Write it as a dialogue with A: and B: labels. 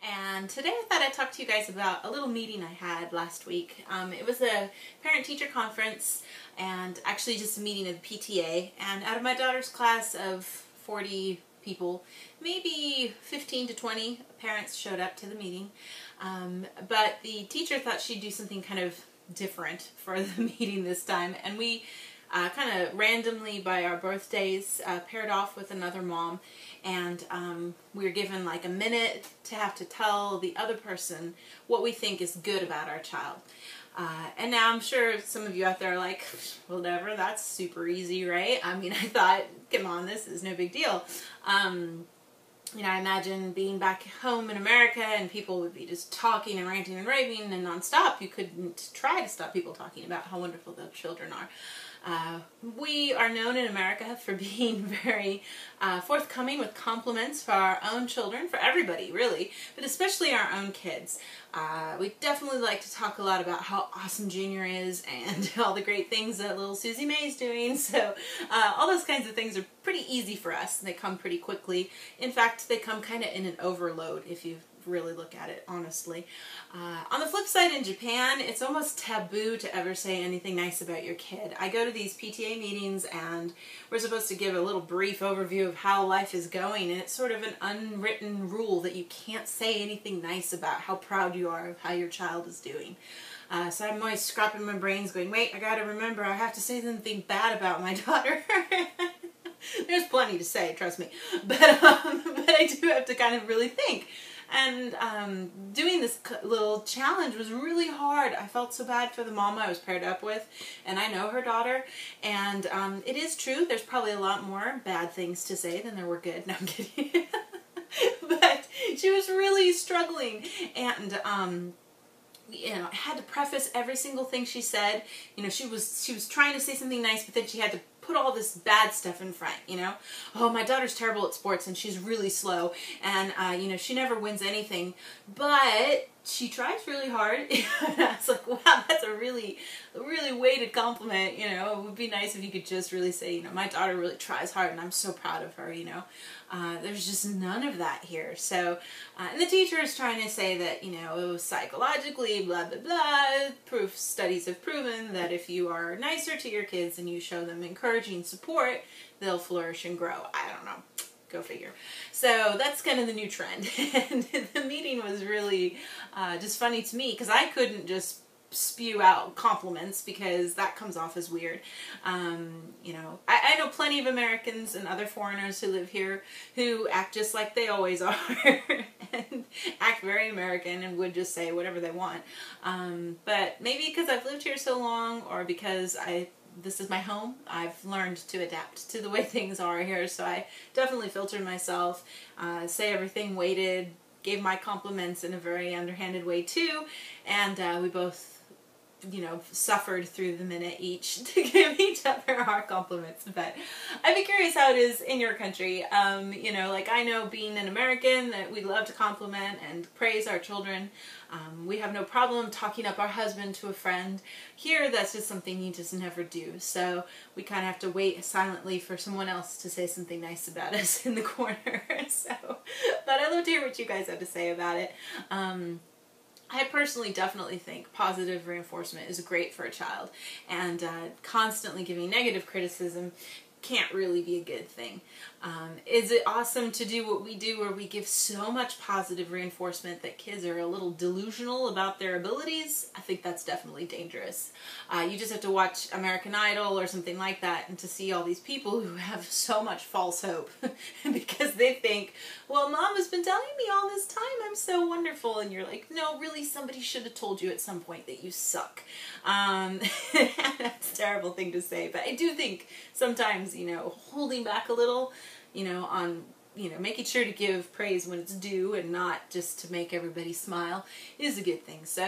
A: And today I thought I'd talk to you guys about a little meeting I had last week. It was a parent-teacher conference and actually just a meeting of the PTA. And out of my daughter's class of 40 people, maybe 15 to 20 parents showed up to the meeting. But the teacher thought she'd do something kind of different for the meeting this time. And we kind of randomly by our birthdays paired off with another mom, and we were given like a minute to have to tell the other person what we think is good about our child. And now I'm sure some of you out there are like, whatever, that's super easy, right? I mean, I thought, come on, this is no big deal. You know, I imagine being back home in America and people would be just talking and ranting and raving and nonstop. You couldn't try to stop people talking about how wonderful their children are. We are known in America for being very forthcoming with compliments for our own children, for everybody really, but especially our own kids. We definitely like to talk a lot about how awesome Junior is and all the great things that little Susie May's doing. So all those kinds of things are pretty easy for us. They come pretty quickly. In fact, they come kind of in an overload if you really look at it honestly. On the flip side, in Japan, it's almost taboo to ever say anything nice about your kid. I go to these PTA meetings and we're supposed to give a little brief overview of how life is going, and it's sort of an unwritten rule that you can't say anything nice about how proud you are of how your child is doing. So I'm always scrapping my brains going, wait, I gotta remember I have to say something bad about my daughter. There's plenty to say, trust me, but I do have to kind of really think. And doing this little challenge was really hard. I felt so bad for the mama I was paired up with, and I know her daughter, and it is true, there's probably a lot more bad things to say than there were good. No, I'm kidding. But she was really struggling, and you know, I had to preface every single thing she said. You know, she was trying to say something nice, but then she had to put all this bad stuff in front, you know. Oh, my daughter's terrible at sports and she's really slow, and you know, she never wins anything, but she tries really hard. And I was like, wow, that's a really weighted compliment, you know. It would be nice if you could just really say, you know, my daughter really tries hard and I'm so proud of her, you know. There's just none of that here. So, and the teacher is trying to say that, you know, it was psychologically, blah, blah, blah. Studies have proven that if you are nicer to your kids and you show them encouraging support, they'll flourish and grow. I don't know. Go figure. So that's kind of the new trend. And the meeting was really just funny to me because I couldn't just spew out compliments because that comes off as weird. You know, I know plenty of Americans and other foreigners who live here who act just like they always are and act very American and would just say whatever they want. But maybe because I've lived here so long, or because this is my home, I've learned to adapt to the way things are here, so I definitely filtered myself, say everything weighted, gave my compliments in a very underhanded way too, and we both, you know, suffered through the minute each to give each other our compliments. But I'd be curious how it is in your country. You know, like I know being an American that we love to compliment and praise our children. We have no problem talking up our husband to a friend. Here, that's just something you just never do. So we kind of have to wait silently for someone else to say something nice about us in the corner. So, but I'd love to hear what you guys have to say about it. I personally definitely think positive reinforcement is great for a child, and constantly giving negative criticism can't really be a good thing. Is it awesome to do what we do where we give so much positive reinforcement that kids are a little delusional about their abilities? I think that's definitely dangerous. You just have to watch American Idol or something like that and to see all these people who have so much false hope because they think, well, Mom has been telling me all this time I'm so wonderful, and you're like, no, really, somebody should have told you at some point that you suck. That's a terrible thing to say, but I do think sometimes, you know, holding back a little, you know, on, you know, making sure to give praise when it's due and not just to make everybody smile is a good thing. So